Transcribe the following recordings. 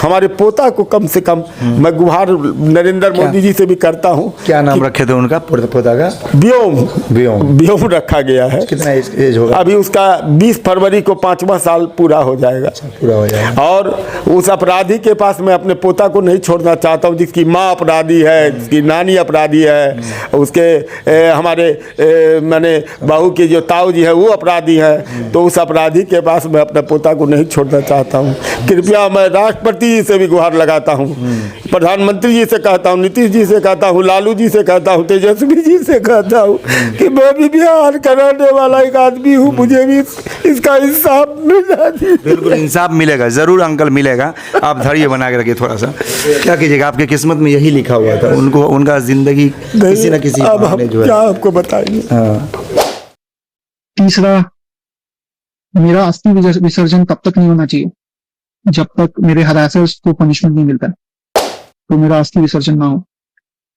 हमारे पोता को कम से कम मैं गुहार नरेंद्र मोदी जी से भी करता हूँ। क्या नाम रखे थे उनका पोता का? व्योम व्योम। व्योम रखा गया है। कितना एज होगा? अभी उसका 20 फरवरी को 5वां साल पूरा हो जाएगा। पूरा हो जाएगा। और उस अपराधी के पास मैं अपने पोता को नहीं छोड़ना चाहता हूँ, जिसकी माँ अपराधी है, जिसकी नानी अपराधी है, उसके हमारे मैंने बहू की जो ताऊ जी है वो अपराधी है। तो उस अपराधी के पास मैं अपने पोता को नहीं छोड़ना चाहता हूँ। कृपया मैं राष्ट्रपति जी से भी गुहार लगाता हूँ, प्रधानमंत्री जी से कहता हूँ, नीतीश जी से कहता हूँ, लालू जी से कहता हूँ, तेजस्वी जी से कहता हूँ कि मैं भी बिहार कराने वाला एक आदमी हूँ, मुझे भी इसका इंसाफ मिलना चाहिए। बिल्कुल इंसाफ मिलेगा, जरूर अंकल मिलेगा। आप धैर्य बना के रखिए थोड़ा सा। क्या कीजिएगा, आपके किस्मत में यही लिखा हुआ था। उनको उनका जिंदगी किसी न किसी अब हम जो है क्या आपको बताएंगे। तीसरा, मेरा अस्थि विसर्जन तब तक नहीं होना चाहिए जब तक मेरे हरासर्स को पनिशमेंट नहीं मिलता है, तो मेरा अस्थि विसर्जन ना हो।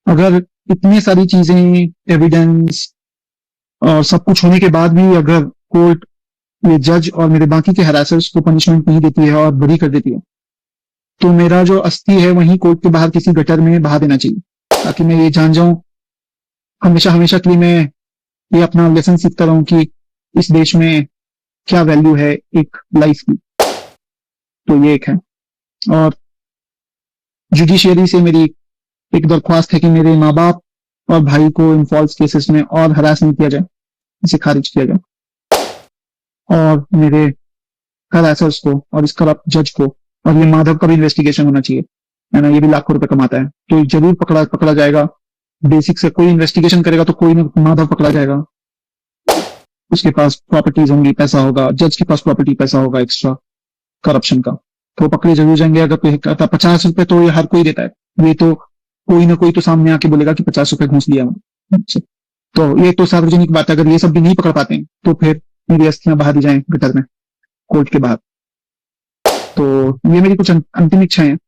अगर इतनी सारी चीजें, एविडेंस और सब कुछ होने के बाद भी अगर कोर्ट, ये जज और मेरे बाकी के हरासर्स को पनिशमेंट नहीं देती है और बरी कर देती है, तो मेरा जो अस्थि है वहीं कोर्ट के बाहर किसी गटर में बहा देना चाहिए, ताकि मैं ये जान जाऊं हमेशा हमेशा के लिए, मैं ये अपना लेसन सीखता रहूं कि इस देश में क्या वैल्यू है एक लाइफ की। तो ये एक है। और जुडिशियरी से मेरी एक दरख्वास्त है कि मेरे माँ बाप और भाई को इन फॉल्स केसेस में और हरास नहीं किया जाए, इसे खारिज किया जाए। और मेरे हरासर्स को और इस करप्ट जज को, और ये माधव का भी इन्वेस्टिगेशन होना चाहिए, है ना, ये भी लाखों रुपए कमाता है, तो जरूर पकड़ा जाएगा। बेसिक से कोई इन्वेस्टिगेशन करेगा तो कोई ना माधव पकड़ा जाएगा। उसके पास प्रॉपर्टीज होंगी, पैसा होगा, जज के पास प्रॉपर्टी पैसा होगा एक्स्ट्रा करप्शन का, तो पकड़े जरूर जाएंगे। अगर कोई कहता 50 रुपए तो ये हर कोई देता है, ये तो कोई ना कोई तो सामने आके बोलेगा कि 50 रुपए घूस लिया मैंने। तो ये तो सार्वजनिक बात है। अगर ये सब भी नहीं पकड़ पाते हैं तो फिर मेरी अस्थियां बहा दी जाएं गटर में, कोर्ट के बाहर। तो ये मेरी कुछ अंतिम इच्छाएं हैं।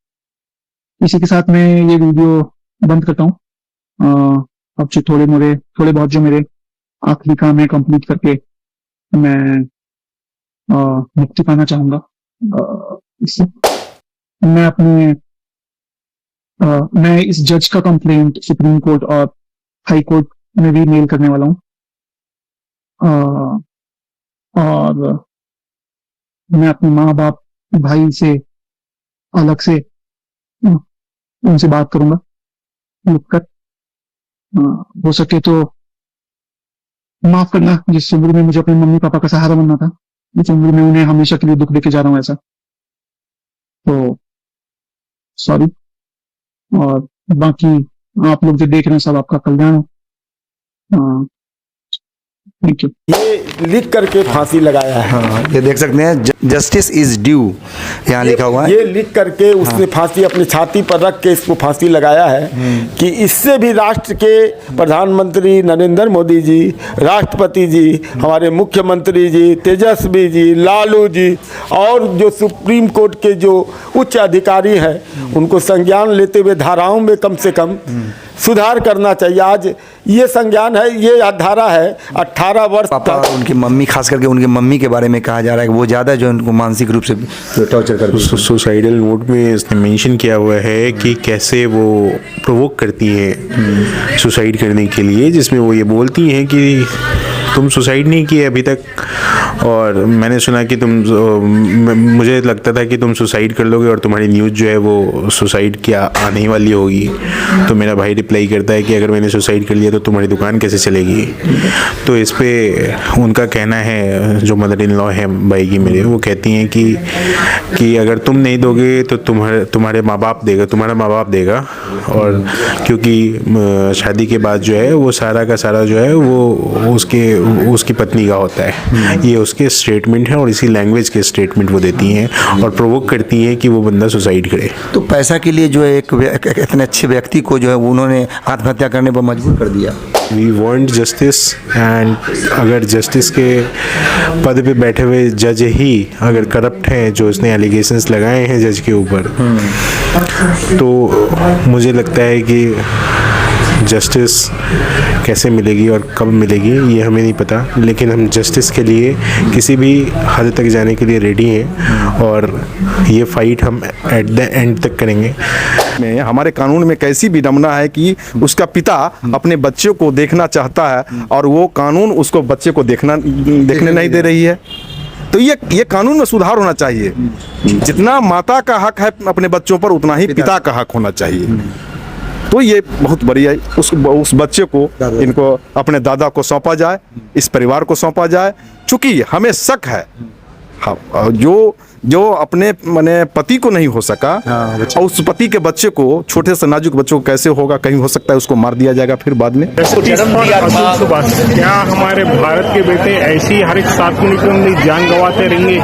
इसी के साथ मैं ये वीडियो बंद करता हूँ। अब जो थोड़े बहुत जो मेरे आखिरी काम है कंप्लीट करके मैं मुक्ति पाना चाहूंगा इससे। मैं इस जज का कंप्लेंट सुप्रीम कोर्ट और हाई कोर्ट में भी मेल करने वाला हूँ। और मैं अपने माँ बाप भाई से अलग से उनसे बात करूंगा लिखकर। हो सके तो माफ करना, जिस उम्र में मुझे अपने मम्मी पापा का सहारा बनना था, इस उम्र में उन्हें हमेशा के लिए दुख देके जा रहा हूं ऐसा, तो सॉरी। और बाकी आप लोग जो देख रहे हैं सब आपका कल्याण हो। Thank you. ये लिख करके फांसी लगाया है। हाँ, ये देख सकते हैं, जस्टिस इज ड्यू यहाँ लिखा हुआ है। ये लिख करके उसने फांसी अपनी छाती पर रख के इसको फांसी लगाया है कि इससे भी राष्ट्र के प्रधानमंत्री नरेंद्र मोदी जी, राष्ट्रपति जी, हमारे मुख्यमंत्री जी, तेजस्वी जी, लालू जी और जो सुप्रीम कोर्ट के जो उच्च अधिकारी हैं उनको संज्ञान लेते हुए धाराओं में कम से कम सुधार करना चाहिए। आज ये संज्ञान है, ये धारा है 18 वर्ष पापा और उनकी मम्मी, खास करके उनकी मम्मी के बारे में कहा जा रहा है कि वो ज़्यादा जो उनको मानसिक रूप से टॉर्चर करती है। सुसाइडल नोट में इसने मेंशन किया हुआ है कि कैसे वो प्रोवोक करती है सुसाइड करने के लिए, जिसमें वो ये बोलती हैं कि तुम सुसाइड नहीं किए अभी तक, और मैंने सुना कि मुझे लगता था कि तुम सुसाइड कर लोगे और तुम्हारी न्यूज़ जो है वो सुसाइड की आने वाली होगी। तो मेरा भाई रिप्लाई करता है कि अगर मैंने सुसाइड कर लिया तो तुम्हारी दुकान कैसे चलेगी। तो इस पे उनका कहना है, जो मदर इन लॉ है भाई की मेरे, वो कहती हैं कि अगर तुम नहीं दोगे तो तुम्हारे माँ बाप देगा, तुम्हारा माँ बाप देगा। और क्योंकि शादी के बाद जो है वो सारा का सारा जो है वो उसकी पत्नी का होता है। ये उसके स्टेटमेंट है और इसी लैंग्वेज के स्टेटमेंट वो देती हैं और प्रोवोक करती हैं कि वो बंदा सुसाइड करे। तो पैसा के लिए जो है एक इतने अच्छे व्यक्ति को जो है उन्होंने आत्महत्या करने पर मजबूर कर दिया। वी वांट जस्टिस, एंड अगर जस्टिस के पद पे बैठे हुए जज ही अगर करप्ट हैं, जो इसने एलिगेशंस लगाए हैं जज के ऊपर, तो मुझे लगता है कि जस्टिस कैसे मिलेगी और कब मिलेगी ये हमें नहीं पता, लेकिन हम जस्टिस के लिए किसी भी हद तक जाने के लिए रेडी हैं और ये फाइट हम एट द एंड तक करेंगे। में हमारे कानून में कैसी विडंबना है कि उसका पिता अपने बच्चे को देखना चाहता है और वो कानून उसको बच्चे को देखने नहीं दे रही है। तो ये कानून में सुधार होना चाहिए। जितना माता का हक है अपने बच्चों पर, उतना ही पिता का हक होना चाहिए। तो ये बहुत बढ़िया है, उस बच्चे को इनको अपने दादा को सौंपा जाए, इस परिवार को सौंपा जाए। चूंकि हमें शक है, हाँ, जो अपने माने पति को नहीं हो सका, और उस पति के बच्चे को, छोटे से नाजुक बच्चों को कैसे होगा, कहीं हो सकता है उसको मार दिया जाएगा फिर बाद में। क्या हमारे भारत के बेटे ऐसी हर एक 7 मिनट में अपनी जान गंवाते रहेंगे?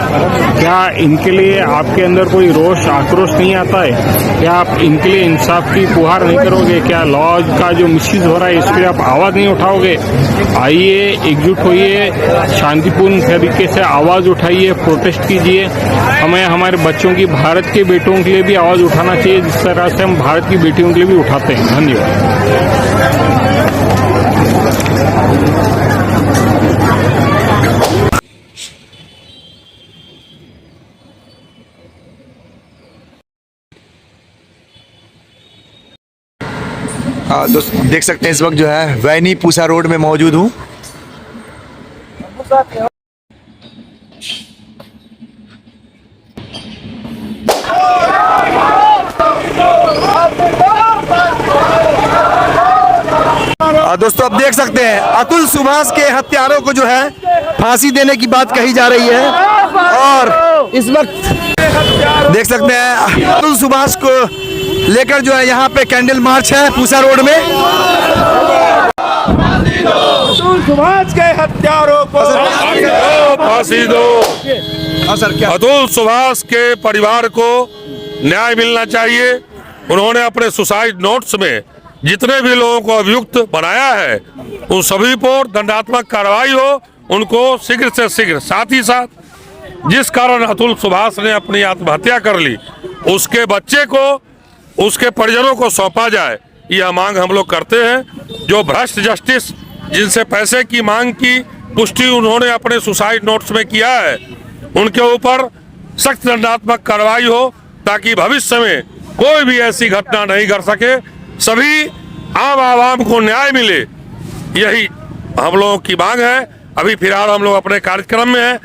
क्या इनके लिए आपके अंदर कोई रोष आक्रोश नहीं आता है? क्या आप इनके लिए इंसाफ की गुहार नहीं करोगे? क्या लॉ का जो मिसयूज हो रहा है इसके लिए आप आवाज नहीं उठाओगे? आइए, एकजुट होइए, शांतिपूर्ण तरीके से आवाज उठाइए, प्रोटेस्ट कीजिए। हमें हमारे बच्चों की, भारत के बेटों के लिए भी आवाज उठाना चाहिए, जिस तरह से हम भारत की बेटियों के लिए भी उठाते हैं। धन्यवाद। दोस्तों देख सकते हैं इस वक्त जो है वैनी पूसा रोड में मौजूद हूँ। दोस्तों आप देख सकते हैं अतुल सुभाष के हत्यारों को जो है फांसी देने की बात कही जा रही है, और इस वक्त देख सकते हैं अतुल सुभाष को लेकर जो है यहाँ पे कैंडल मार्च है पूसा रोड में। अतुल सुभाष के हत्यारों को फांसी दो। सर क्या अतुल सुभाष के परिवार को न्याय मिलना चाहिए। उन्होंने अपने सुसाइड नोट्स में जितने भी लोगों को अभियुक्त बनाया है उन सभी पर दंडात्मक कार्रवाई हो, उनको शीघ्र से शीघ्र। साथ ही साथ जिस कारण अतुल सुभाष ने अपनी आत्महत्या कर ली, उसके बच्चे को, उसके परिजनों को सौंपा जाए, यह मांग हम लोग करते हैं। जो भ्रष्ट जस्टिस जिनसे पैसे की मांग की पुष्टि उन्होंने अपने सुसाइड नोट्स में किया है, उनके ऊपर सख्त दंडात्मक कार्रवाई हो, ताकि भविष्य में कोई भी ऐसी घटना नहीं कर सके, सभी आम आवाम को न्याय मिले, यही हम लोगों की मांग है। अभी फिलहाल हम लोग अपने कार्यक्रम में हैं।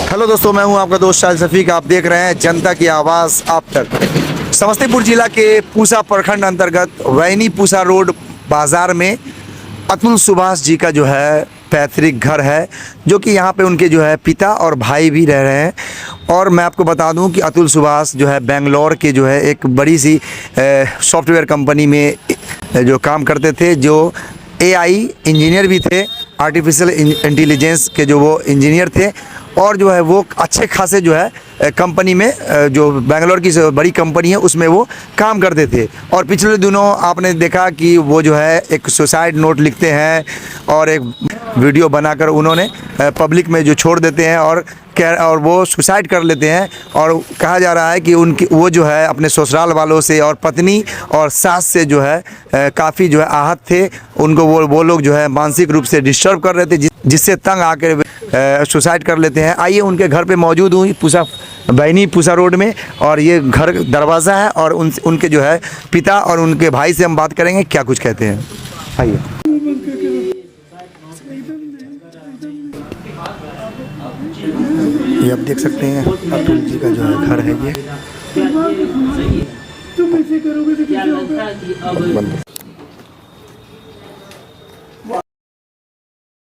हेलो दोस्तों, मैं हूं आपका दोस्त शाहिद शफीक। आप देख रहे हैं जनता की आवाज़ आप तक। समस्तीपुर जिला के पूसा प्रखंड अंतर्गत वैनी पूसा रोड बाजार में अतुल सुभाष जी का जो है पैतृक घर है, जो कि यहाँ पे उनके जो है पिता और भाई भी रह रहे हैं। और मैं आपको बता दूं कि अतुल सुभाष जो है बेंगलोर के जो है एक बड़ी सी सॉफ्टवेयर कंपनी में जो काम करते थे, जो AI इंजीनियर भी थे, आर्टिफिशियल इंटेलिजेंस के जो वो इंजीनियर थे, और जो है वो अच्छे खासे जो है कंपनी में, जो बेंगलोर की बड़ी कंपनी है उसमें वो काम करते थे। और पिछले दिनों आपने देखा कि वो जो है एक सुसाइड नोट लिखते हैं और एक वीडियो बनाकर उन्होंने पब्लिक में जो छोड़ देते हैं और वो सुसाइड कर लेते हैं। और कहा जा रहा है कि वो जो है अपने ससुराल वालों से और पत्नी और सास से जो है काफ़ी जो है आहत थे। उनको वो लोग जो है मानसिक रूप से डिस्टर्ब कर रहे थे, जिससे तंग आकर सुसाइड कर लेते हैं। आइए उनके घर पे मौजूद हूँ पूसा वैनी पूसा रोड में, और ये घर दरवाज़ा है, और उनके जो है पिता और उनके भाई से हम बात करेंगे क्या कुछ कहते हैं। आइए। ये आप देख सकते हैं अतुल जी का जो है घर है ये।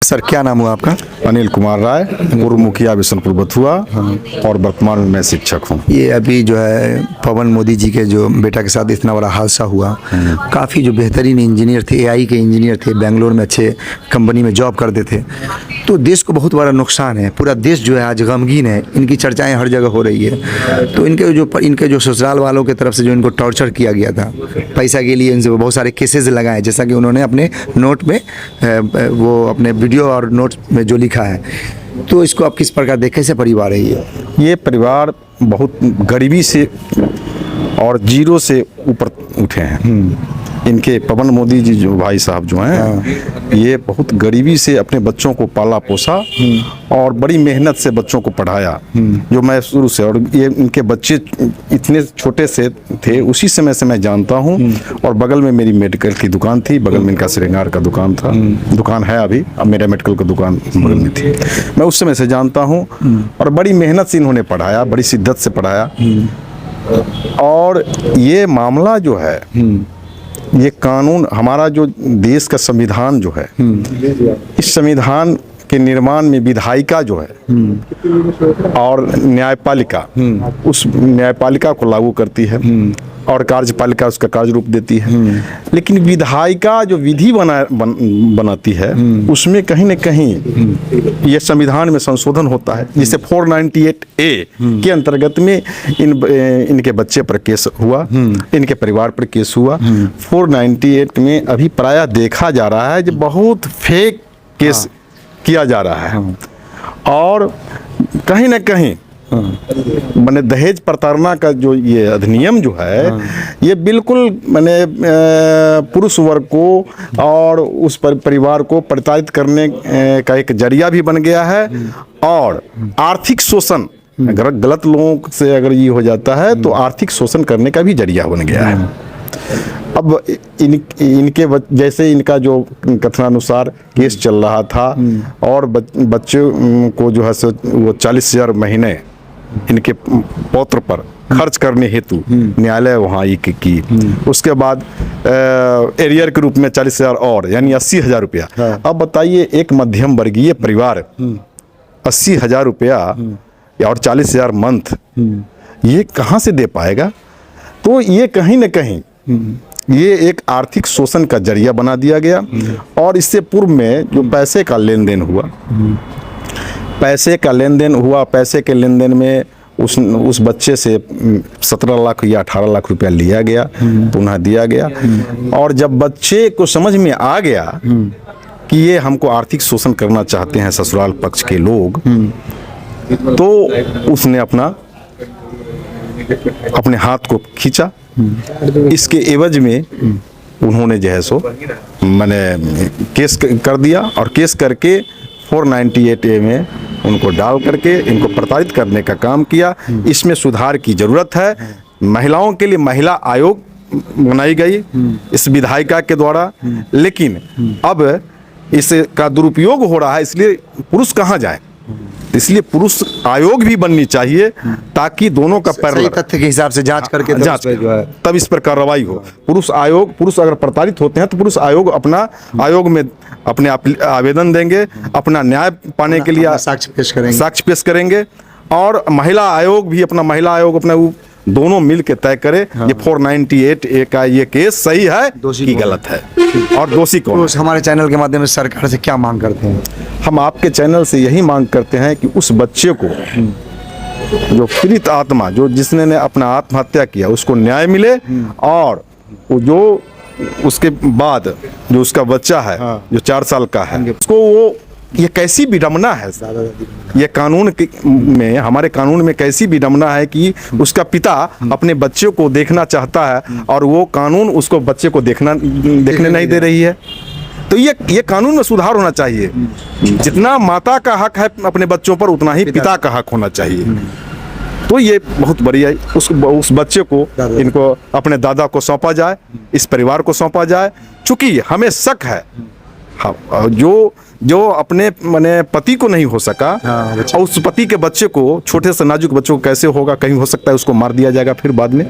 सर क्या नाम हुआ आपका? अनिल कुमार राय, पूर्व मुखिया बिशनपुर बथुआ, और वर्तमान में मैं शिक्षक हूँ। ये अभी जो है पवन मोदी जी के जो बेटा के साथ इतना बड़ा हादसा हुआ, काफ़ी जो बेहतरीन इंजीनियर थे, AI के इंजीनियर थे, बेंगलोर में अच्छे कंपनी में जॉब करते थे, तो देश को बहुत बड़ा नुकसान है। पूरा देश जो है आज गमगीन है, इनकी चर्चाएं हर जगह हो रही है। तो इनके जो ससुराल वालों की तरफ से जो इनको टॉर्चर किया गया था पैसा के लिए, इनसे बहुत सारे केसेस लगाए, जैसा कि उन्होंने अपने नोट में वो अपने वीडियो और नोट में जो लिखा है। तो इसको आप किस प्रकार देखें? कैसे परिवार है ये? ये परिवार बहुत गरीबी से और जीरो से ऊपर उठे हैं। इनके पवन मोदी जी जो भाई साहब जो हैं, ये बहुत गरीबी से अपने बच्चों को पाला पोसा और बड़ी मेहनत से बच्चों को पढ़ाया, जो मैं शुरू से, और ये इनके बच्चे इतने छोटे से थे उसी समय से मैं जानता हूँ। और बगल में मेरी मेडिकल की दुकान थी, बगल में इनका श्रृंगार का दुकान था, दुकान है अभी, अब मेरा मेडिकल का दुकान बगल में थी। मैं उस समय से जानता हूँ और बड़ी मेहनत से इन्होंने पढ़ाया, बड़ी शिद्दत से पढ़ाया। और ये मामला जो है, ये कानून, हमारा जो देश का संविधान जो है, इस संविधान के निर्माण में विधायिका जो है और न्यायपालिका उस न्यायपालिका को लागू करती है और कार्यपालिका उसका कार्य रूप देती है। लेकिन विधायिका जो विधि बनाती है, उसमें कहीं न कहीं ये संविधान में संशोधन होता है। जैसे 498A के अंतर्गत में इनके बच्चे पर केस हुआ, इनके परिवार पर केस हुआ। 498 में अभी प्रायः देखा जा रहा है जो बहुत फेक केस किया जा रहा है और कहीं न कहीं मैंने दहेज प्रताड़ना का जो ये अधिनियम जो है, ये बिल्कुल मैंने पुरुष वर्ग को और उस परिवार को प्रताड़ित करने का एक जरिया भी बन गया है। और आर्थिक शोषण, अगर गलत लोगों से अगर ये हो जाता है तो आर्थिक शोषण करने का भी जरिया बन गया है। अब इनके जैसे इनका जो कथनानुसार केस चल रहा था और बच्चों को जो है वो 40,000 महीने इनके पौत्र पर खर्च करने हेतु न्यायालय वहाँ की। उसके बाद एरियर के रूप में 40,000 और, यानी 80,000 रुपया। अब बताइए, एक मध्यम वर्गीय परिवार 80,000 रुपया और 40,000 मंथ, ये कहाँ से दे पाएगा? तो ये कहीं न कहीं ये एक आर्थिक शोषण का जरिया बना दिया गया। और इससे पूर्व में जो पैसे का लेन देन हुआ, पैसे के लेन देन में उस बच्चे से 17 लाख या 18 लाख रुपया लिया गया, पुनः दिया गया। और जब बच्चे को समझ में आ गया कि ये हमको आर्थिक शोषण करना चाहते हैं ससुराल पक्ष के लोग, तो उसने अपने हाथ को खींचा। इसके एवज में उन्होंने जो है सो मैंने केस कर दिया और केस करके 498A में उनको डाल करके इनको प्रताड़ित करने का काम किया। इसमें सुधार की जरूरत है। महिलाओं के लिए महिला आयोग बनाई गई इस विधायिका के द्वारा, लेकिन अब इसका दुरुपयोग हो रहा है, इसलिए पुरुष कहाँ जाए, इसलिए पुरुष आयोग भी बननी चाहिए ताकि दोनों का सही तथ्य के हिसाब से जांच करके तब इस पर कार्रवाई हो। पुरुष अगर प्रताड़ित होते हैं तो पुरुष आयोग में अपने आवेदन देंगे, अपना न्याय पाने के लिए साक्ष्य पेश करेंगे। और महिला आयोग अपना दोनों मिल के तय करे ये 498A का ये केस सही है कि गलत है और दोषी कौन। तो हमारे चैनल के माध्यम से सरकार से क्या मांग करते हैं? हम आपके चैनल से यही मांग करते हैं कि उस बच्चे को, जो पीड़ित आत्मा, जो जिसने अपना आत्महत्या किया, उसको न्याय मिले। और जो उसके बाद जो उसका बच्चा है जो 4 साल का है, उसको ये कैसी विडंबना है, ये हमारे कानून में कैसी विडंबना है कि उसका पिता अपने बच्चे को देखना चाहता है और वो कानून उसको बच्चे को देखने नहीं दे रही है। तो ये कानून में सुधार होना चाहिए। जितना माता का हक है अपने बच्चों पर, उतना ही पिता का हक होना चाहिए। तो ये बहुत बढ़िया, उस बच्चे को इनको अपने दादा को सौंपा जाए, इस परिवार को सौंपा जाए। चूंकि हमें शक है जो अपने पति को नहीं हो सका, और उस पति के बच्चे को, छोटे से नाजुक बच्चों को कैसे होगा, कहीं हो सकता है उसको मार दिया जाएगा फिर बाद में।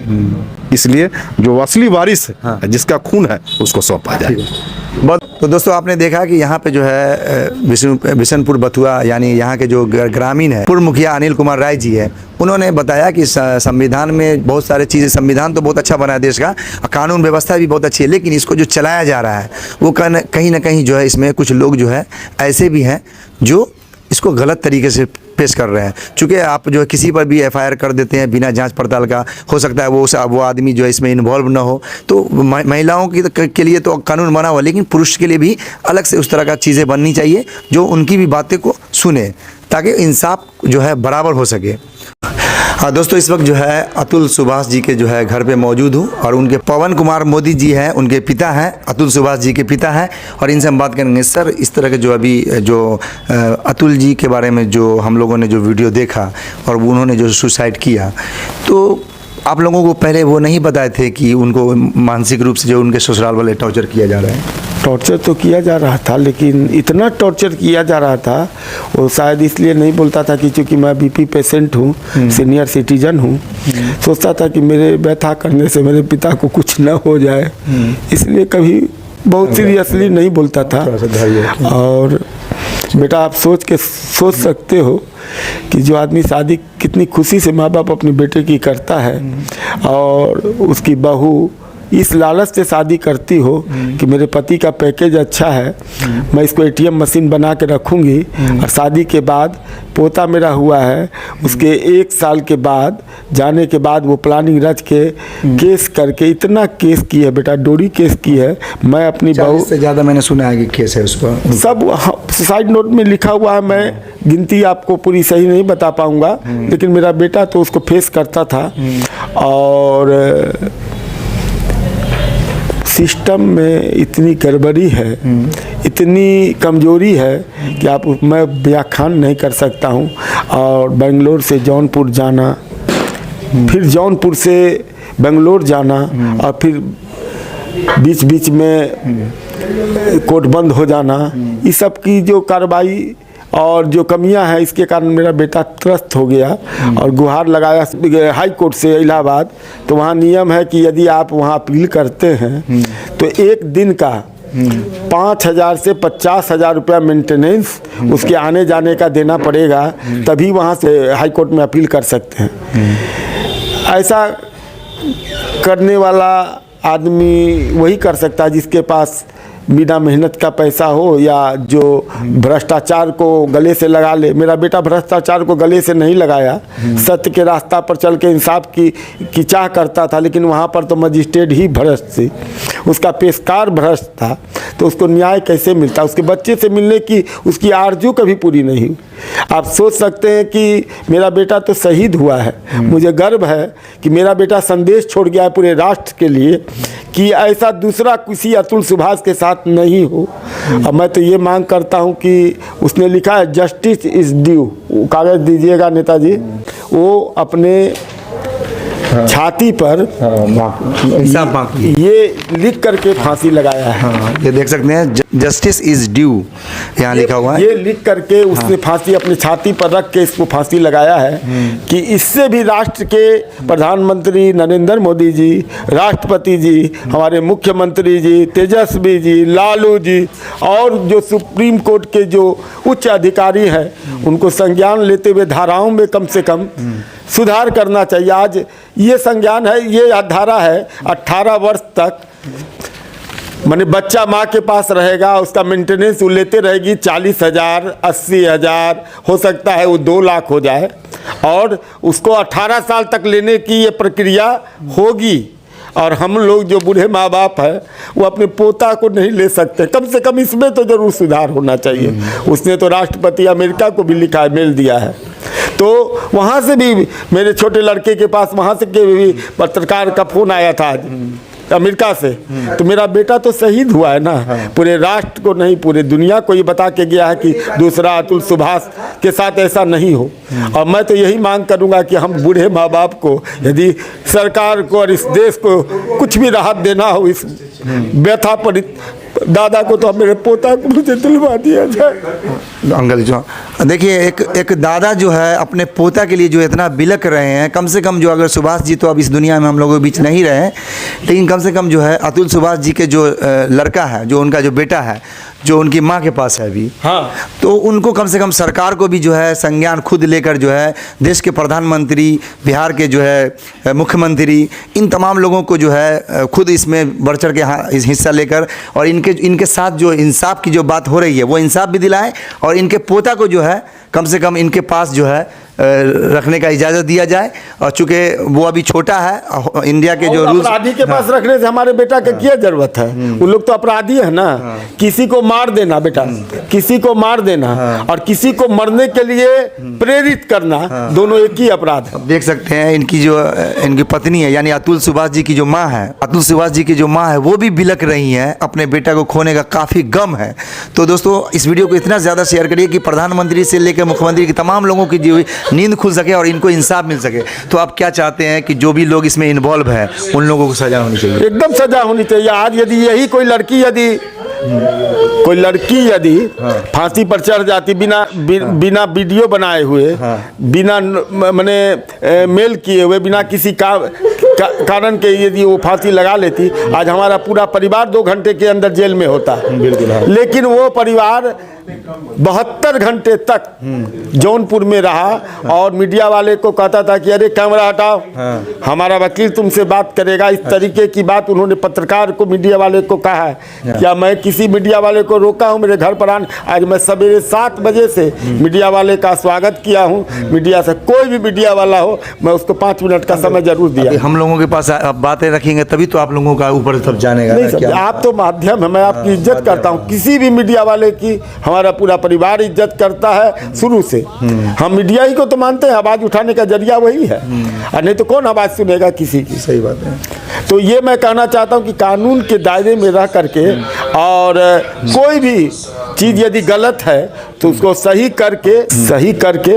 इसलिए जो असली वारिस है, जिसका खून है, उसको सौंपा जाए। तो दोस्तों, आपने देखा कि यहाँ पे जो है बिशनपुर बथुआ, यानी यहाँ के जो ग्रामीण है, पूर्व मुखिया अनिल कुमार राय जी है, उन्होंने बताया कि संविधान में बहुत सारे चीज़ें, संविधान तो बहुत अच्छा बना है देश का, कानून व्यवस्था भी बहुत अच्छी है, लेकिन इसको जो चलाया जा रहा है वो कहीं ना कहीं जो है, इसमें कुछ लोग जो है ऐसे भी हैं जो इसको गलत तरीके से पेश कर रहे हैं। चूँकि आप जो है किसी पर भी FIR कर देते हैं बिना जांच पड़ताल का, हो सकता है वो आदमी जो है इसमें इन्वॉल्व ना हो। तो महिलाओं के लिए तो कानून बना हुआ, लेकिन पुरुष के लिए भी अलग से उस तरह का चीज़ें बननी चाहिए जो उनकी भी बातें को सुने, ताकि इंसाफ जो है बराबर हो सके। हाँ दोस्तों, इस वक्त जो है अतुल सुभाष जी के जो है घर पे मौजूद हूँ और उनके पवन कुमार मोदी जी हैं, उनके पिता हैं, अतुल सुभाष जी के पिता हैं और इनसे हम बात करेंगे। सर, इस तरह के जो अभी जो अतुल जी के बारे में जो हम लोगों ने जो वीडियो देखा और उन्होंने जो सुसाइड किया, तो आप लोगों को पहले वो नहीं बताए थे कि उनको मानसिक रूप से जो उनके ससुराल वाले टॉर्चर किया जा रहा है? टॉर्चर तो किया जा रहा था, लेकिन इतना टॉर्चर किया जा रहा था वो शायद इसलिए नहीं बोलता था कि चूँकि मैं बीपी पेशेंट हूँ, सीनियर सिटीजन हूँ, सोचता था कि मेरे व्यथा करने से मेरे पिता को कुछ न हो जाए, इसलिए कभी बहुत सीरियसली नहीं बोलता था। और बेटा, आप सोच सकते हो कि जो आदमी शादी कितनी खुशी से माँ बाप अपने बेटे की करता है और उसकी बहू इस लालच से शादी करती हो कि मेरे पति का पैकेज अच्छा है, मैं इसको एटीएम मशीन बना के रखूँगी, और शादी के बाद पोता मेरा हुआ है, उसके 1 साल के बाद जाने के बाद वो प्लानिंग रच के केस करके इतना केस की है बेटा, डोरी केस की है। मैं अपनी बहू से ज़्यादा मैंने सुना है कि केस है उस पर, सब सुसाइड नोट में लिखा हुआ है, मैं गिनती आपको पूरी सही नहीं बता पाऊँगा, लेकिन मेरा बेटा तो उसको फेस करता था। और सिस्टम में इतनी गड़बड़ी है, इतनी कमजोरी है कि मैं व्याख्यान नहीं कर सकता हूँ। और बेंगलोर से जौनपुर जाना, फिर जौनपुर से बेंगलोर जाना, और फिर बीच बीच में कोर्ट बंद हो जाना, इस सब की जो कार्रवाई और जो कमियां हैं, इसके कारण मेरा बेटा त्रस्त हो गया और गुहार लगाया हाई कोर्ट से इलाहाबाद। तो वहाँ नियम है कि यदि आप वहाँ अपील करते हैं तो 1 दिन का 5,000 से 50,000 रुपया मेंटेनेंस उसके आने जाने का देना पड़ेगा, तभी वहाँ से हाई कोर्ट में अपील कर सकते हैं। ऐसा करने वाला आदमी वही कर सकता है जिसके पास बिना मेहनत का पैसा हो या जो भ्रष्टाचार को गले से लगा ले। मेरा बेटा भ्रष्टाचार को गले से नहीं लगाया, सत्य के रास्ता पर चल के इंसाफ की चाह करता था, लेकिन वहाँ पर तो मजिस्ट्रेट ही भ्रष्ट थी, उसका पेशकार भ्रष्ट था, तो उसको न्याय कैसे मिलता? उसके बच्चे से मिलने की उसकी आरजू कभी पूरी नहीं हुई। आप सोच सकते हैं कि मेरा बेटा तो शहीद हुआ है, मुझे गर्व है कि मेरा बेटा संदेश छोड़ गया है पूरे राष्ट्र के लिए कि ऐसा दूसरा किसी अतुल सुभाष के साथ नहीं हो। अब मैं तो ये मांग करता हूँ कि उसने लिखा है जस्टिस इज ड्यू, कागज़ दीजिएगा नेताजी, वो अपने छाती पर ये लिख करके फांसी लगाया है। ये देख सकते हैं, जस्टिस इज ड्यू यहाँ लिखा हुआ है। ये लिख करके उसने फांसी अपनी छाती पर रख के इसको फांसी लगाया है कि इससे भी राष्ट्र के प्रधानमंत्री नरेंद्र मोदी जी, राष्ट्रपति जी, हमारे मुख्यमंत्री जी, तेजस्वी जी, लालू जी और जो सुप्रीम कोर्ट के जो उच्च अधिकारी हैं, उनको संज्ञान लेते हुए धाराओं में कम से कम सुधार करना चाहिए। आज ये संज्ञान है, ये धारा है 18 वर्ष तक माने बच्चा माँ के पास रहेगा, उसका मेंटेनेंस वो लेते रहेगी 40,000, 80,000, हो सकता है वो 2 लाख हो जाए, और उसको 18 साल तक लेने की ये प्रक्रिया होगी। और हम लोग जो बूढ़े माँ बाप हैं वो अपने पोता को नहीं ले सकते, कम से कम इसमें तो ज़रूर सुधार होना चाहिए। उसने तो राष्ट्रपति अमेरिका को भी लिखा है, मेल दिया है, तो वहाँ से भी मेरे छोटे लड़के के पास वहाँ से के भी पत्रकार का फ़ोन आया था आज अमेरिका से, तो मेरा बेटा तो शहीद हुआ है ना, पूरे राष्ट्र को नहीं पूरे दुनिया को ये बता के गया है कि दूसरा अतुल सुभाष के साथ ऐसा नहीं हो। और मैं तो यही मांग करूंगा कि हम बूढ़े माँ बाप को, यदि सरकार को और इस देश को कुछ भी राहत देना हो इस व्यथा पीड़ित दादा को, तो मेरे पोता को मुझे दिलवा दिया जाए। अंकल जो देखिए, एक दादा जो है अपने पोता के लिए जो इतना बिलक रहे हैं, कम से कम जो अगर सुभाष जी तो अब इस दुनिया में हम लोगों के बीच नहीं रहे, लेकिन कम से कम जो है अतुल सुभाष जी के जो लड़का है, जो उनका जो बेटा है, जो उनकी माँ के पास है अभी, हाँ, तो उनको कम से कम सरकार को भी जो है संज्ञान खुद लेकर जो है देश के प्रधानमंत्री, बिहार के जो है मुख्यमंत्री, इन तमाम लोगों को जो है खुद इसमें बढ़ चढ़ के हिस्सा लेकर और इनके साथ जो इंसाफ की जो बात हो रही है वो इंसाफ भी दिलाएं, और इनके पोता को जो है कम से कम इनके पास जो है रखने का इजाज़त दिया जाए। और चूँकि वो अभी छोटा है, इंडिया के जो रूल्स अपराधी के पास रखने से हमारे बेटा का क्या जरूरत है? वो लोग तो अपराधी है ना। किसी को मार देना बेटा, किसी को मार देना और किसी को मरने के लिए प्रेरित करना, दोनों एक ही अपराध है। देख सकते हैं इनकी पत्नी है, यानी अतुल सुभाष जी की जो माँ है, अतुल सुभाष जी की जो माँ है वो भी बिलक रही हैं, अपने बेटा को खोने का काफ़ी गम है। तो दोस्तों इस वीडियो को इतना ज़्यादा शेयर करिए कि प्रधानमंत्री से लेकर मुख्यमंत्री की तमाम लोगों की जो नींद खुल सके और इनको इंसाफ मिल सके। तो आप क्या चाहते हैं कि जो भी लोग इसमें इन्वॉल्व है उन लोगों को सजा होनी चाहिए? एकदम सजा होनी चाहिए। आज यदि यही कोई लड़की यदि फांसी पर चढ़ जाती बिना वीडियो बनाए हुए, बिना मैंने मेल किए हुए, बिना किसी कारण के यदि वो फांसी लगा लेती, आज हमारा पूरा परिवार 2 घंटे के अंदर जेल में होता। लेकिन वो परिवार 72 घंटे तक जौनपुर में रहा और मीडिया वाले को कहता था कि अरे कैमरा हटाओ, हमारा वकील तुमसे बात करेगा। इस तरीके की बात उन्होंने पत्रकार को, मीडिया वाले को कहा है। क्या मैं किसी मीडिया वाले को रोका हूं मेरे घर पर आने? आज मैं सवेरे 7 बजे से मीडिया वाले का स्वागत किया हूं। मीडिया से कोई भी मीडिया वाला हो, मैं उसको 5 मिनट का समय जरूर दिया। हम लोगों के पास बातें रखेंगे तभी तो आप लोगों का ऊपर सब जानेगा। नहीं, आप तो माध्यम है, मैं आपकी इज्जत करता हूँ। किसी भी मीडिया वाले की हमारा पूरा परिवार इज्जत करता है शुरू से। हम मीडिया ही को तो मानते हैं, आवाज उठाने का जरिया वही है, और नहीं तो कौन आवाज सुनेगा किसी की? सही बात है। तो ये मैं कहना चाहता हूँ कि कानून के दायरे में रह करके और कोई भी चीज़ यदि गलत है तो उसको सही करके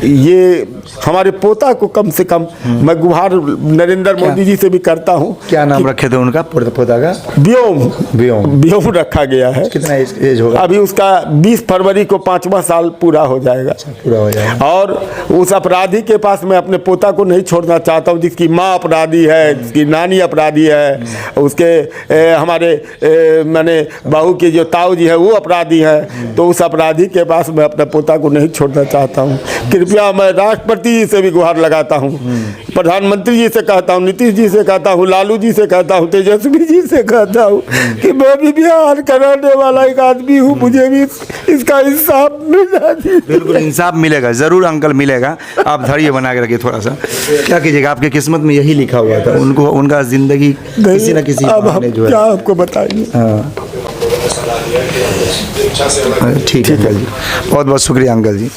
ये हमारे पोता को कम से कम मैं गुहार नरेंद्र मोदी जी से भी करता हूँ। क्या नाम रखे थे उनका पोता का? व्योम रखा गया है। कितना एज होगा? अभी उसका 20 फरवरी को 5वां साल पूरा हो जाएगा। और उस अपराधी के पास मैं अपने पोता को नहीं छोड़ना चाहता हूँ, जिसकी माँ अपराधी है, जिसकी नानी अपराधी है, उसके हमारे मैंने बहू की जो ताऊ जी है वो अपराधी है। तो उस अपराधी के पास मैं अपने पोता को नहीं छोड़ना चाहता हूँ। कृपया मैं राष्ट्रपति जी से भी गुहार लगाता हूँ, प्रधानमंत्री जी से कहता हूँ, नीतीश जी से कहता हूँ, लालू जी से कहता हूँ, तेजस्वी जी से कहता हूँ कि मैं भी बिहार कराने वाला एक आदमी हूँ, मुझे भी इसका इंसाफ मिलना चाहिए। बिल्कुल इंसाफ मिलेगा, जरूर अंकल मिलेगा। आप धैर्य बना के रखिए थोड़ा सा। क्या कीजिएगा, आपके किस्मत में यही लिखा हुआ था। उनको उनका जिंदगी किसी न किसी अब हम जो है क्या आपको बताएंगे। ठीक है अंकल जी, बहुत बहुत शुक्रिया अंकल जी।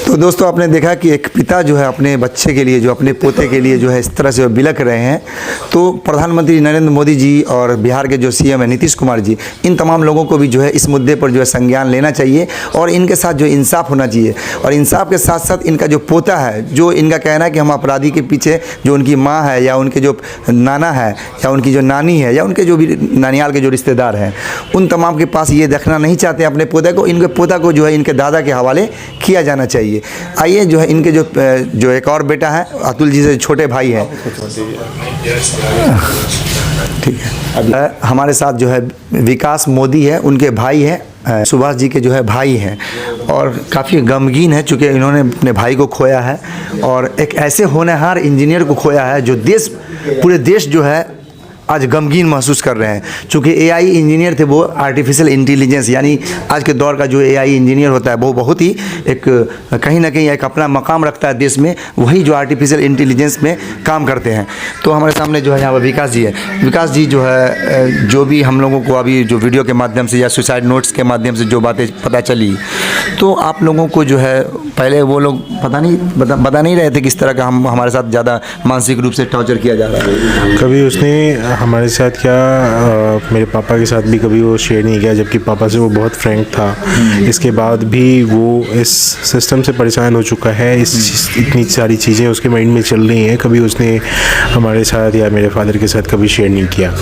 तो दोस्तों आपने देखा कि एक पिता जो है अपने बच्चे के लिए, जो अपने पोते के लिए जो है इस तरह से बिलक रहे हैं। तो प्रधानमंत्री नरेंद्र मोदी जी और बिहार के जो सीएम है नीतीश कुमार जी, इन तमाम लोगों को भी जो है इस मुद्दे पर जो है संज्ञान लेना चाहिए और इनके साथ जो इंसाफ होना चाहिए। और इंसाफ के साथ साथ इनका जो पोता है, जो इनका कहना है कि हम अपराधी के पीछे जो उनकी माँ है या उनके जो नाना है या उनकी जो नानी है या उनके जो भी नानियाल के जो रिश्तेदार हैं, उन तमाम के पास ये देखना नहीं चाहते अपने पोते को। इनके पोता को जो है इनके दादा के हवाले किया जाना चाहिए। आइए जो है इनके जो एक और बेटा है, अतुल जी से छोटे भाई हैं, ठीक है, हमारे साथ जो है विकास मोदी है, उनके भाई हैं, सुभाष जी के जो है भाई हैं और काफ़ी गमगीन है चूँकि इन्होंने अपने भाई को खोया है और एक ऐसे होनहार इंजीनियर को खोया है जो पूरे देश जो है आज गमगीन महसूस कर रहे हैं। चूँकि एआई इंजीनियर थे वो, आर्टिफिशियल इंटेलिजेंस यानी आज के दौर का जो एआई इंजीनियर होता है वो बहुत ही एक कहीं ना कहीं एक अपना मकाम रखता है देश में, वही जो आर्टिफिशियल इंटेलिजेंस में काम करते हैं। तो हमारे सामने जो है यहाँ पर विकास जी है। विकास जी जो है, जो भी हम लोगों को अभी जो वीडियो के माध्यम से या सुसाइड नोट्स के माध्यम से जो बातें पता चली, तो आप लोगों को जो है पहले वो लोग बता नहीं रहे थे किस तरह का हमारे साथ ज़्यादा मानसिक रूप से टॉर्चर किया जा रहा है? कभी उसने हमारे साथ क्या मेरे पापा के साथ भी कभी वो शेयर नहीं किया, जबकि पापा से वो बहुत फ्रैंक था। इसके बाद भी वो इस सिस्टम से परेशान हो चुका है, इतनी सारी चीज़ें उसके माइंड में चल रही हैं, कभी उसने हमारे साथ या मेरे फादर के साथ कभी शेयर नहीं किया।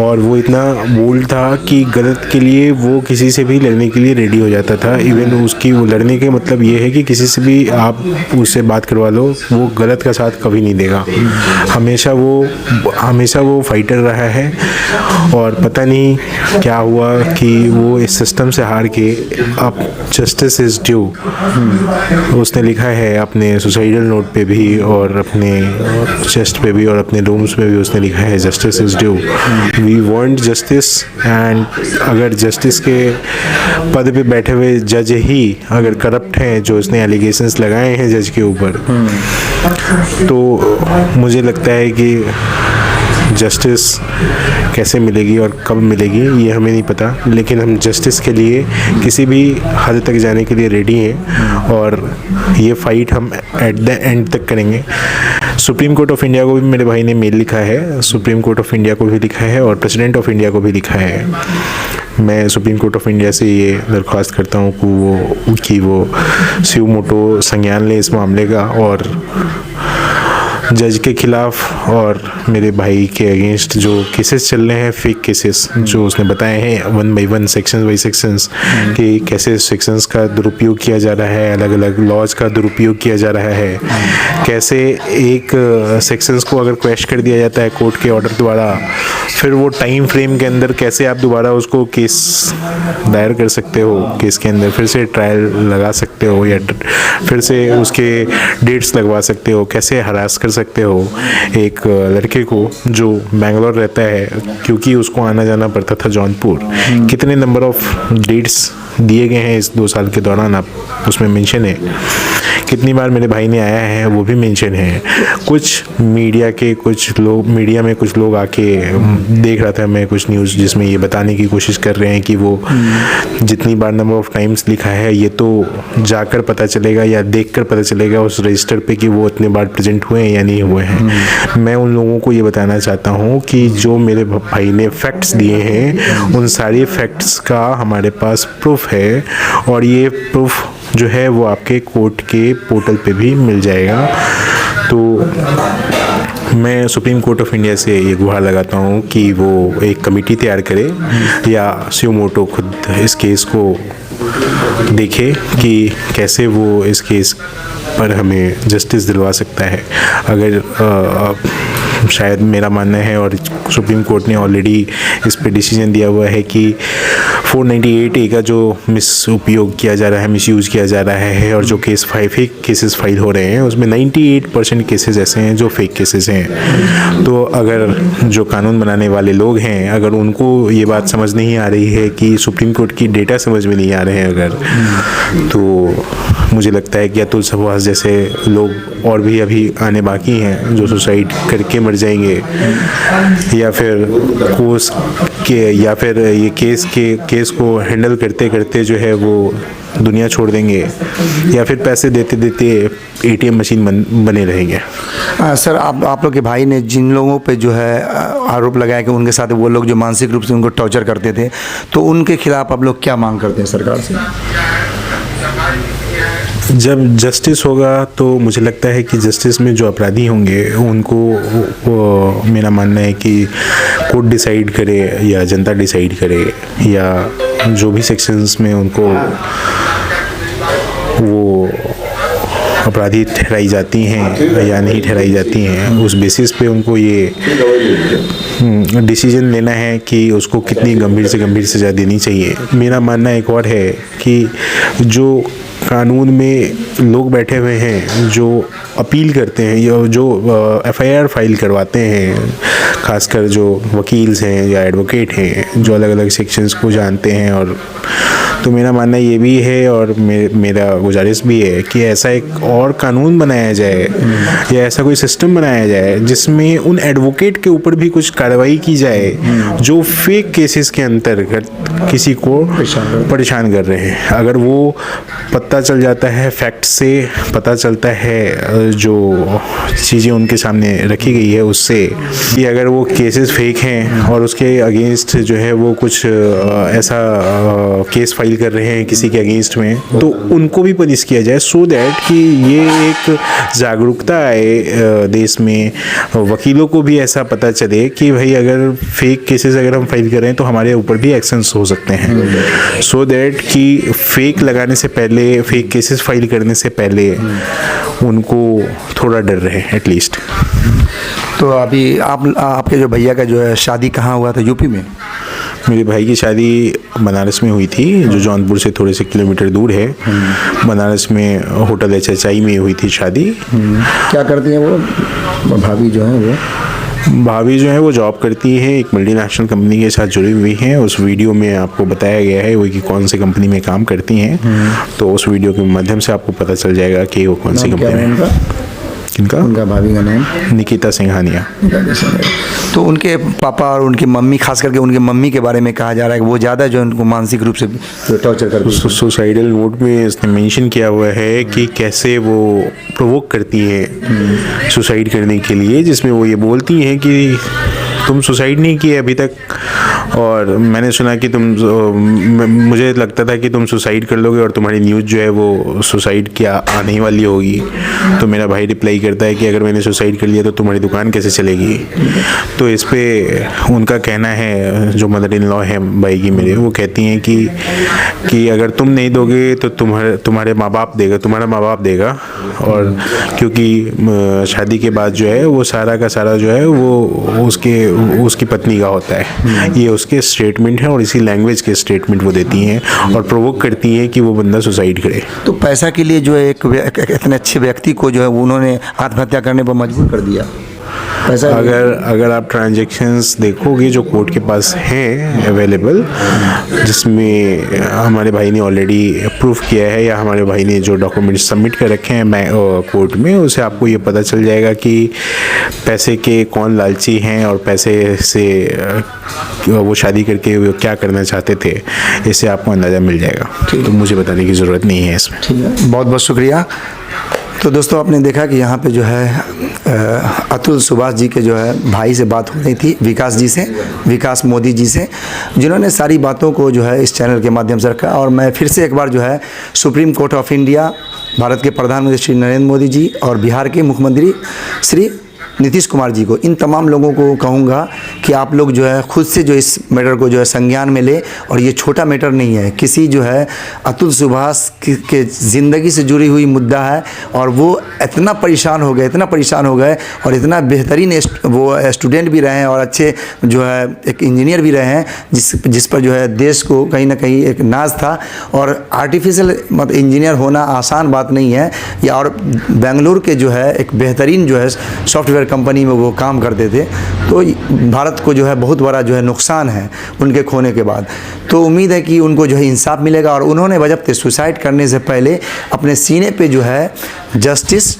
और वो इतना बोल्ड था कि गलत के लिए वो किसी से भी लड़ने के लिए रेडी हो जाता था। इवन उसकी वो लड़ने के मतलब ये है कि किसी से भी आप उससे बात करवा लो, वो गलत का साथ कभी नहीं देगा। हमेशा वो फाइटर रहा है और पता नहीं क्या हुआ कि वो इस सिस्टम से हार के अब जस्टिस इज़ ड्यू उसने लिखा है अपने सुसाइडल नोट पे भी और अपने चेस्ट पे भी और अपने रूम्स पे भी उसने लिखा है justice is due. We want justice and अगर जस्टिस के पद पे बैठे हुए जज ही अगर करप्ट हैं जो उसने एलिगेशंस लगाए हैं जज के ऊपर तो मुझे लगता है कि जस्टिस कैसे मिलेगी और कब मिलेगी ये हमें नहीं पता, लेकिन हम जस्टिस के लिए किसी भी हद तक जाने के लिए रेडी हैं और ये फाइट हम एट द एंड तक करेंगे। सुप्रीम कोर्ट ऑफ इंडिया को भी मेरे भाई ने मेल लिखा है, सुप्रीम कोर्ट ऑफ इंडिया को भी लिखा है और प्रेसिडेंट ऑफ इंडिया को भी लिखा है। मैं सुप्रीम कोर्ट ऑफ इंडिया से ये दरख्वास्त करता हूँ कि वो सुमोटो संज्ञान ले इस मामले का और जज के खिलाफ और मेरे भाई के अगेंस्ट जो केसेस चल रहे हैं, फेक केसेस जो उसने बताए हैं 1 by 1 सेक्शंस बाई सेक्शंस कि कैसे सेक्शंस का दुरुपयोग किया जा रहा है, अलग अलग लॉज का दुरुपयोग किया जा रहा है, कैसे एक सेक्शंस को अगर क्वेश्चन कर दिया जाता है कोर्ट के ऑर्डर द्वारा फिर वो टाइम फ्रेम के अंदर कैसे आप दोबारा उसको केस दायर कर सकते हो, केस के अंदर फिर से ट्रायल लगा सकते हो या फिर से उसके डेट्स लगवा सकते हो, कैसे हरास कर सकते हो एक लड़के को जो बेंगलोर रहता है क्योंकि उसको आना जाना पड़ता था जौनपुर। कितने नंबर ऑफ डेट्स दिए गए हैं इस 2 साल के दौरान आप उसमें मेंशन है, कितनी बार मेरे भाई ने आया है वो भी मेंशन है। कुछ मीडिया में कुछ लोग आके देख रहा था मैं कुछ न्यूज़ जिसमें ये बताने की कोशिश कर रहे हैं कि वो जितनी बार नंबर ऑफ टाइम्स लिखा है ये तो जाकर पता चलेगा या देखकर पता चलेगा उस रजिस्टर पे कि वो इतने बार प्रेजेंट हुए हैं या नहीं हुए हैं। मैं उन लोगों को ये बताना चाहता हूँ कि जो मेरे भाई ने फैक्ट्स दिए हैं उन सारे फैक्ट्स का हमारे पास प्रूफ है और ये प्रूफ जो है वो आपके कोर्ट के पोर्टल पे भी मिल जाएगा। तो मैं सुप्रीम कोर्ट ऑफ इंडिया से ये गुहार लगाता हूँ कि वो एक कमेटी तैयार करे या सुमोटो खुद इस केस को देखे कि कैसे वो इस केस पर हमें जस्टिस दिलवा सकता है। अगर शायद मेरा मानना है और सुप्रीम कोर्ट ने ऑलरेडी इस पे डिसीजन दिया हुआ है कि 498A का जो उपयोग किया जा रहा है, मिसयूज़ किया जा रहा है और जो फेक केसेस फाइल हो रहे हैं उसमें 98% केसेस ऐसे हैं जो फेक केसेस हैं। तो अगर जो कानून बनाने वाले लोग हैं अगर उनको ये बात समझ नहीं आ रही है कि सुप्रीम कोर्ट की डेटा समझ में नहीं आ रहे हैं अगर, तो मुझे लगता है कि अतुल सवास जैसे लोग और भी अभी आने बाकी हैं जो सुसाइड करके मर जाएंगे या फिर ये केस को हैंडल करते करते जो है वो दुनिया छोड़ देंगे या फिर पैसे देते देते ATM मशीन बने रहेंगे। सर आप लोग के भाई ने जिन लोगों पे जो है आरोप लगाया कि उनके साथ वो लोग जो मानसिक रूप से उनको टॉर्चर करते थे तो उनके खिलाफ आप लोग क्या मांग करते हैं सरकार से? जब जस्टिस होगा तो मुझे लगता है कि जस्टिस में जो अपराधी होंगे उनको मेरा मानना है कि कोर्ट डिसाइड करे या जनता डिसाइड करे या जो भी सेक्शंस में उनको वो अपराधी ठहराई जाती हैं या नहीं ठहराई जाती हैं उस बेसिस पे उनको ये डिसीजन लेना है कि उसको कितनी गंभीर से गंभीर सज़ा देनी चाहिए। मेरा मानना एक और है कि जो कानून में लोग बैठे हुए हैं जो अपील करते हैं या जो FIR फाइल करवाते हैं, खासकर जो वकील्स हैं या एडवोकेट हैं जो अलग अलग सेक्शंस को जानते हैं, और तो मेरा मानना ये भी है और मेरा गुजारिश भी है कि ऐसा एक और कानून बनाया जाए या ऐसा कोई सिस्टम बनाया जाए जिसमें उन एडवोकेट के ऊपर भी कुछ कार्रवाई की जाए जो फेक केसेस के अंतर्गत किसी को परेशान कर रहे हैं। अगर वो पता चल जाता है, फैक्ट से पता चलता है जो चीज़ें उनके सामने रखी गई है उससे कि अगर वो केसेस फेक हैं और उसके अगेंस्ट जो है वो कुछ ऐसा केस फाइल कर रहे हैं किसी के अगेंस्ट में, तो उनको भी पनिश किया जाए सो दैट कि ये एक जागरूकता आए देश में, वकीलों को भी ऐसा पता चले कि भाई अगर फेक केसेस अगर हम फाइल कर रहे हैं तो हमारे ऊपर भी एक्शंस हो सकते हैं, सो दैट कि फेक लगाने से पहले, फेक केसेस फाइल करने से पहले उनको थोड़ा डर रहे एटलीस्ट। तो अभी आपके जो भैया का जो है शादी कहाँ हुआ था, यूपी में? मेरे भाई की शादी बनारस में हुई थी, जो जौनपुर से थोड़े से किलोमीटर दूर है। बनारस में होटल एचएचआई में हुई थी शादी। क्या करती हैं वो भाभी जो है वो? भाभी जो है वो जॉब करती है, एक मल्टीनेशनल कंपनी के साथ जुड़ी हुई हैं। उस वीडियो में आपको बताया गया है वो कि कौन सी कंपनी में काम करती हैं। तो उस वीडियो के माध्यम से आपको पता चल जाएगा कि वो कौन सी कंपनी में। किनका? उनका भाभी का नाम निकिता सिंघानिया। तो उनके पापा और उनकी मम्मी, खास करके उनकी मम्मी के बारे में कहा जा रहा है कि वो ज़्यादा जो उनको मानसिक रूप से टॉर्चर करती है। सुसाइडल नोट में इसने मेंशन किया हुआ है कि कैसे वो प्रोवोक करती है सुसाइड करने के लिए, जिसमें वो ये बोलती हैं कि तुम सुसाइड नहीं किए अभी तक, और मैंने सुना कि मुझे लगता था कि तुम सुसाइड कर लोगे और तुम्हारी न्यूज़ जो है वो सुसाइड की आने ही वाली होगी। तो मेरा भाई रिप्लाई करता है कि अगर मैंने सुसाइड कर लिया तो तुम्हारी दुकान कैसे चलेगी। तो इस पे उनका कहना है, जो मदर इन लॉ है भाई की मेरे, वो कहती हैं कि अगर तुम नहीं दोगे तो तुम्हारे माँ बाप देगा, तुम्हारा माँ बाप देगा। और क्योंकि शादी के बाद जो है वो सारा का सारा जो है वो उसकी पत्नी का होता है। ये उसके स्टेटमेंट है और इसी लैंग्वेज के स्टेटमेंट वो देती हैं और प्रोवोक करती हैं कि वो बंदा सुसाइड करे। तो पैसा के लिए जो है एक इतने अच्छे व्यक्ति को जो है उन्होंने आत्महत्या करने पर मजबूर कर दिया। पैसा अगर आप ट्रांजैक्शंस देखोगे जो कोर्ट के पास हैं अवेलेबल, जिसमें हमारे भाई ने ऑलरेडी प्रूफ किया है या हमारे भाई ने जो डॉक्यूमेंट्स सबमिट कर रखे हैं कोर्ट में, उसे आपको ये पता चल जाएगा कि पैसे के कौन लालची हैं और पैसे से वो शादी करके वो क्या करना चाहते थे, इससे आपको अंदाज़ा मिल जाएगा। तो मुझे बताने की ज़रूरत नहीं है इसमें। ठीक है, बहुत बहुत शुक्रिया। तो दोस्तों आपने देखा कि यहाँ पे जो है अतुल सुभाष जी के जो है भाई से बात हो रही थी, विकास मोदी जी से, जिन्होंने सारी बातों को जो है इस चैनल के माध्यम से रखा। और मैं फिर से एक बार जो है supreme court of India, Bharat के प्रधानमंत्री श्री नरेंद्र मोदी जी और बिहार के मुख्यमंत्री श्री नीतीश कुमार जी को, इन तमाम लोगों को कहूँगा कि आप लोग जो है खुद से जो इस मैटर को जो है संज्ञान में ले। और ये छोटा मैटर नहीं है, किसी जो है अतुल सुभाष के ज़िंदगी से जुड़ी हुई मुद्दा है। और वो इतना परेशान हो गए और इतना बेहतरीन वो स्टूडेंट भी रहे हैं और अच्छे जो है एक इंजीनियर भी रहे हैं, जिस पर जो है देश को कहीं ना कहीं एक नाज था। और आर्टिफिशियल मतलब इंजीनियर होना आसान बात नहीं है। या और बेंगलुरु के जो है एक बेहतरीन जो है सॉफ्टवेयर कंपनी में वो काम करते थे। तो भारत को जो है बहुत बड़ा जो है नुकसान है उनके खोने के बाद। तो उम्मीद है कि उनको जो है इंसाफ मिलेगा। और उन्होंने बजाते सुसाइड करने से पहले अपने सीने पे जो है जस्टिस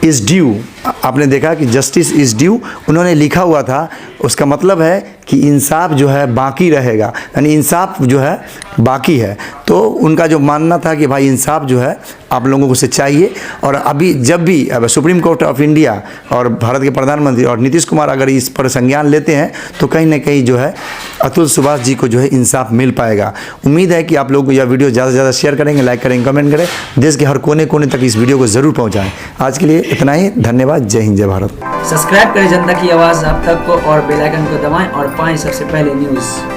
इज़ ड्यू, आपने देखा कि जस्टिस इज़ ड्यू उन्होंने लिखा हुआ था। उसका मतलब है कि इंसाफ जो है बाकी रहेगा, यानी इंसाफ जो है बाकी है। तो उनका जो मानना था कि भाई इंसाफ जो है आप लोगों को से चाहिए। और अभी जब भी सुप्रीम कोर्ट ऑफ इंडिया और भारत के प्रधानमंत्री और नीतीश कुमार अगर इस पर संज्ञान लेते हैं तो कहीं ना कहीं जो है अतुल सुभाष जी को जो है इंसाफ मिल पाएगा। उम्मीद है कि आप लोग यह वीडियो ज़्यादा से ज़्यादा शेयर करेंगे, लाइक करेंगे, कमेंट करें, देश के हर कोने कोने तक इस वीडियो को ज़रूर पहुँचाएँ। आज के लिए इतना ही, धन्यवाद। जय हिंद, जय भारत। सब्सक्राइब करें जनता की आवाज़ आप तक को और बेल आइकन को दबाएं और पाएं सबसे पहले न्यूज़।